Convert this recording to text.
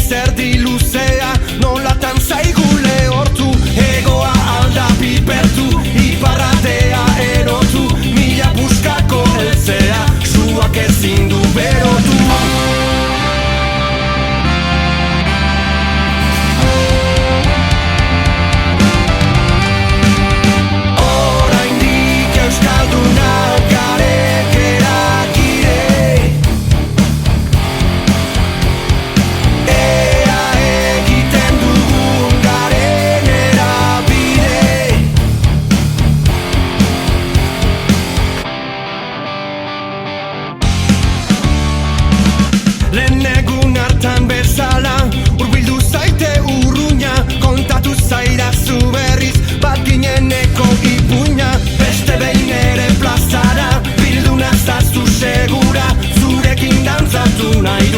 zerdi luzea, nolatan zaigu lehortu, egoa alda pipertu, iparratea erotu, mila buskako eltzea, suak ezin du berotu. Oraindik euskaldunak garek erakide, ea egiten dugun garen erabide. Lehen egun hartan bezala, urbildu zaite urruña, kontatu zaidazu berriz, bat gineneko ipuña. Beste behin ere plazara, bildu nazaztu segura, zurekin dantzatu nahi